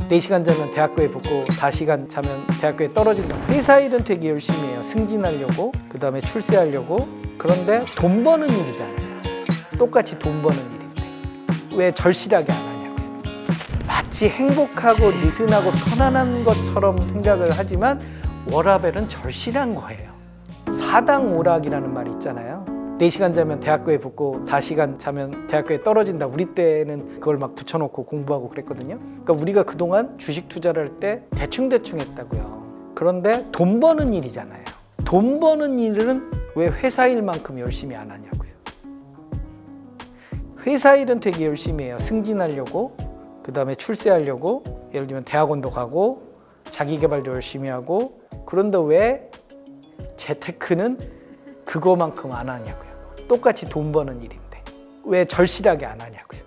4시간 자면 대학교에 붙고 5시간 자면 대학교에 떨어진다. 회사 일은 되게 열심히 해요. 승진하려고, 그 다음에 출세하려고. 그런데 돈 버는 일이잖아요. 똑같이 돈 버는 일인데 왜 절실하게 안 하냐고요. 마치 행복하고 느슨하고 편안한 것처럼 생각을 하지만 워라밸은 절실한 거예요. 사당오락이라는 말이 있잖아요. 4시간 자면 대학교에 붙고 5시간 자면 대학교에 떨어진다. 우리 때는 그걸 막 붙여놓고 공부하고 그랬거든요. 그러니까 우리가 그동안 주식 투자를 할 때 대충대충 했다고요. 그런데 돈 버는 일이잖아요. 돈 버는 일은 왜 회사 일만큼 열심히 안 하냐고요. 회사 일은 되게 열심히 해요. 승진하려고, 그 다음에 출세하려고, 예를 들면 대학원도 가고 자기개발도 열심히 하고. 그런데 왜 재테크는 그거만큼 안 하냐고요. 똑같이 돈 버는 일인데 왜 절실하게 안 하냐고요.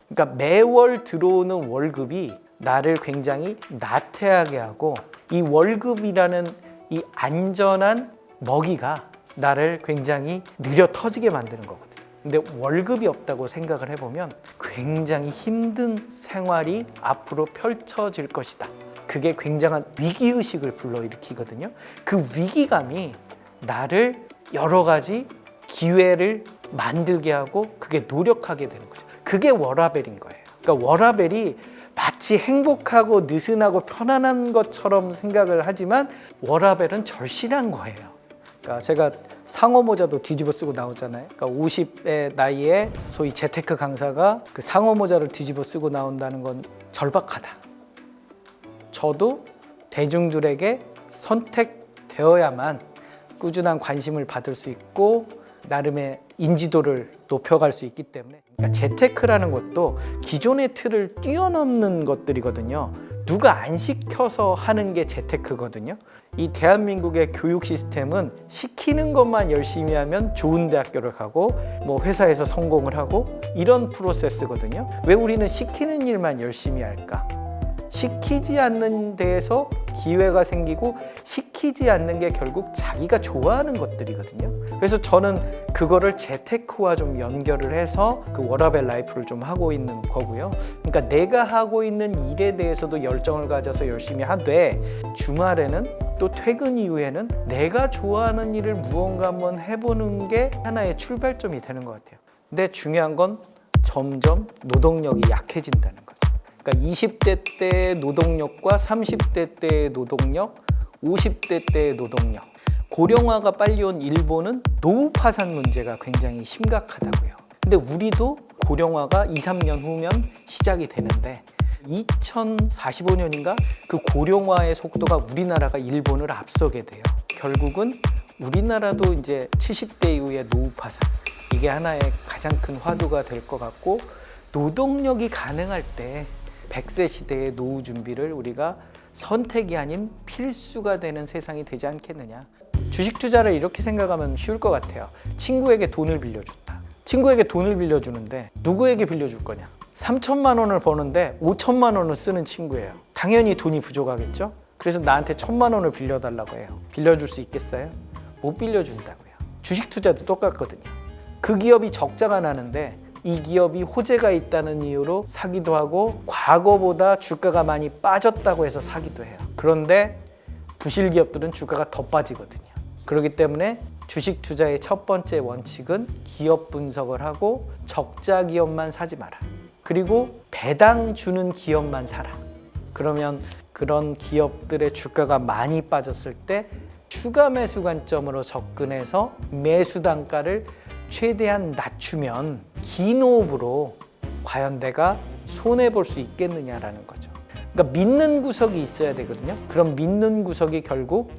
그러니까 매월 들어오는 월급이 나를 굉장히 나태하게 하고, 이 월급이라는 이 안전한 먹이가 나를 굉장히 느려 터지게 만드는 거거든요. 근데 월급이 없다고 생각을 해보면 굉장히 힘든 생활이 앞으로 펼쳐질 것이다. 그게 굉장한 위기의식을 불러일으키거든요. 그 위기감이 나를 여러 가지 기회를 만들게 하고 그게 노력하게 되는 거죠. 그게 워라밸인 거예요. 그러니까 워라밸이 마치 행복하고 느슨하고 편안한 것처럼 생각을 하지만 워라밸은 절실한 거예요. 그러니까 제가 상어 모자도 뒤집어 쓰고 나오잖아요. 그러니까 50의 나이에 소위 재테크 강사가 그 상어 모자를 뒤집어 쓰고 나온다는 건 절박하다. 저도 대중들에게 선택되어야만 꾸준한 관심을 받을 수 있고 나름의 인지도를 높여갈 수 있기 때문에, 그러니까 재테크라는 것도 기존의 틀을 뛰어넘는 것들이거든요. 누가 안 시켜서 하는 게 재테크거든요. 이 대한민국의 교육 시스템은 시키는 것만 열심히 하면 좋은 대학교를 가고 뭐 회사에서 성공을 하고 이런 프로세스거든요. 왜 우리는 시키는 일만 열심히 할까? 시키지 않는 데에서 기회가 생기고 시키지 않는 게 결국 자기가 좋아하는 것들이거든요. 그래서 저는 그거를 재테크와 좀 연결을 해서 그 워라밸 라이프를 좀 하고 있는 거고요. 그러니까 내가 하고 있는 일에 대해서도 열정을 가져서 열심히 하되 주말에는 또 퇴근 이후에는 내가 좋아하는 일을 무언가 한번 해보는 게 하나의 출발점이 되는 것 같아요. 근데 중요한 건 점점 노동력이 약해진다는 거죠. 그러니까 20대 때의 노동력과 30대 때의 노동력, 50대 때의 노동력. 고령화가 빨리 온 일본은 노후 파산 문제가 굉장히 심각하다고요. 근데 우리도 고령화가 2, 3년 후면 시작이 되는데 2045년인가 그 고령화의 속도가 우리나라가 일본을 앞서게 돼요. 결국은 우리나라도 이제 70대 이후에 노후 파산, 이게 하나의 가장 큰 화두가 될 것 같고, 노동력이 가능할 때 100세 시대의 노후 준비를 우리가 선택이 아닌 필수가 되는 세상이 되지 않겠느냐. 주식 투자를 이렇게 생각하면 쉬울 것 같아요. 친구에게 돈을 빌려줬다. 친구에게 돈을 빌려주는데 누구에게 빌려줄 거냐? 3천만 원을 버는데 5천만 원을 쓰는 친구예요. 당연히 돈이 부족하겠죠? 그래서 나한테 1,000만 원을 빌려달라고 해요. 빌려줄 수 있겠어요? 못 빌려준다고요. 주식 투자도 똑같거든요. 그 기업이 적자가 나는데 이 기업이 호재가 있다는 이유로 사기도 하고 과거보다 주가가 많이 빠졌다고 해서 사기도 해요. 그런데 부실 기업들은 주가가 더 빠지거든요. 그렇기 때문에 주식 투자의 첫 번째 원칙은 기업 분석을 하고 적자 기업만 사지 마라. 그리고 배당 주는 기업만 사라. 그러면 그런 기업들의 주가가 많이 빠졌을 때 추가 매수 관점으로 접근해서 매수 단가를 최대한 낮추면 긴 호흡으로 과연 내가 손해볼 수 있겠느냐라는 거죠. 그러니까 믿는 구석이 있어야 되거든요. 그럼 믿는 구석이 결국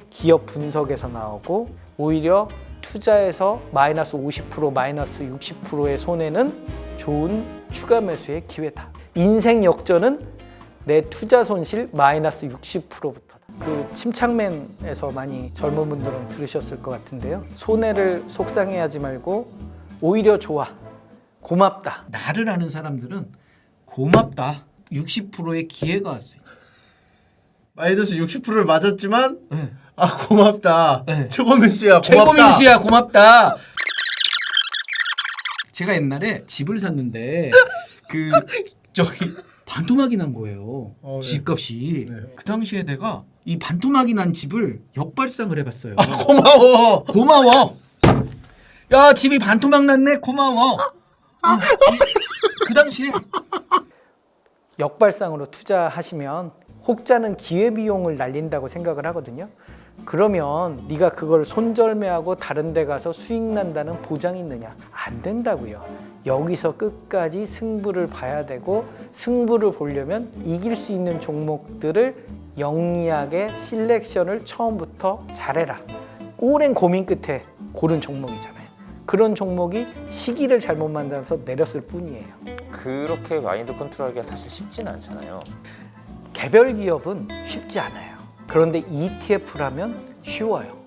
기업 분석에서 나오고, 오히려 투자에서 마이너스 50%, 마이너스 60%의 손해는 좋은 추가 매수의 기회다. 인생 역전은 내 투자 손실 마이너스 60%부터다. 그 침착맨에서 많이 젊은 분들은 들으셨을 것 같은데요. 손해를 속상해하지 말고 오히려 좋아, 고맙다. 나를 아는 사람들은 고맙다, 60%의 기회가 왔어요. 마이너스 60%를 맞았지만 네. 아 고맙다. 네. 최고 민수야 고맙다. 최고 민수야 고맙다. 제가 옛날에 집을 샀는데 그 저기 반토막이 난 거예요. 네. 집값이. 네. 그 당시에 내가 이 반토막이 난 집을 역발상을 해봤어요. 고마워. 고마워. 야, 집이 반토막 났네. 고마워. 그 당시에 역발상으로 투자하시면 혹자는 기회비용을 날린다고 생각을 하거든요. 그러면 네가 그걸 손절매하고 다른 데 가서 수익 난다는 보장이 있느냐? 안 된다고요. 여기서 끝까지 승부를 봐야 되고, 승부를 보려면 이길 수 있는 종목들을 영리하게 실렉션을 처음부터 잘해라. 오랜 고민 끝에 고른 종목이잖아요. 그런 종목이 시기를 잘못 만나서 내렸을 뿐이에요. 그렇게 마인드 컨트롤하기가 사실 쉽진 않잖아요. 개별 기업은 쉽지 않아요. 그런데 ETF라면 쉬워요.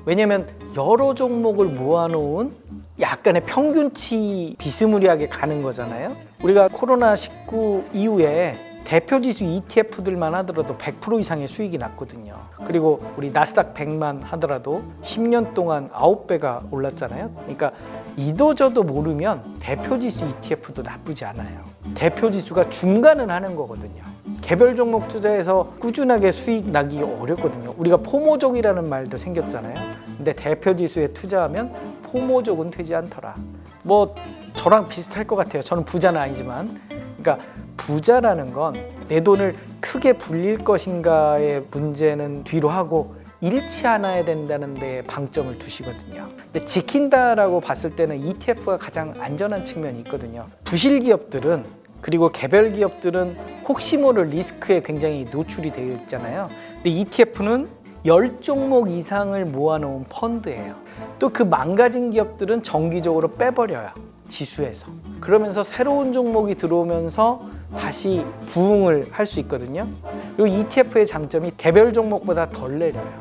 왜냐하면 여러 종목을 모아놓은 약간의 평균치 비스무리하게 가는 거잖아요. 우리가 코로나19 이후에 대표지수 ETF들만 하더라도 100% 이상의 수익이 났거든요. 그리고 우리 나스닥 100만 하더라도 10년 동안 9배가 올랐잖아요. 그러니까 이도저도 모르면 대표지수 ETF도 나쁘지 않아요. 대표지수가 중간은 하는 거거든요. 개별 종목 투자해서 꾸준하게 수익 나기 어렵거든요. 우리가 포모족이라는 말도 생겼잖아요. 근데 대표지수에 투자하면 포모족은 되지 않더라. 뭐 저랑 비슷할 것 같아요. 저는 부자는 아니지만. 그러니까 부자라는 건 내 돈을 크게 불릴 것인가의 문제는 뒤로 하고 잃지 않아야 된다는 데에 방점을 두시거든요. 근데 지킨다라고 봤을 때는 ETF가 가장 안전한 측면이 있거든요. 부실 기업들은 그리고 개별 기업들은 혹시 모를 리스크에 굉장히 노출이 되어 있잖아요. 근데 ETF는 10종목 이상을 모아놓은 펀드예요. 또 그 망가진 기업들은 정기적으로 빼버려요. 지수에서. 그러면서 새로운 종목이 들어오면서 다시 부흥을 할 수 있거든요. 그리고 ETF의 장점이 개별 종목보다 덜 내려요.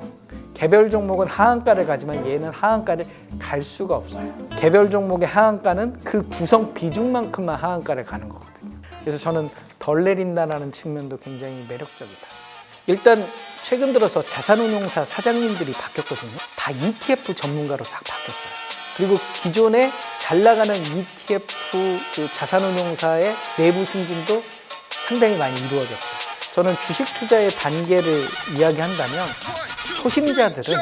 개별 종목은 하한가를 가지만 얘는 하한가를 갈 수가 없어요. 개별 종목의 하한가는 그 구성 비중만큼만 하한가를 가는 거거든요. 그래서 저는 덜 내린다는 측면도 굉장히 매력적이다. 일단 최근 들어서 자산운용사 사장님들이 바뀌었거든요. 다 ETF 전문가로 싹 바뀌었어요. 그리고 기존에 잘 나가는 ETF 그 자산운용사의 내부 승진도 상당히 많이 이루어졌어요. 저는 주식 투자의 단계를 이야기한다면 초심자들은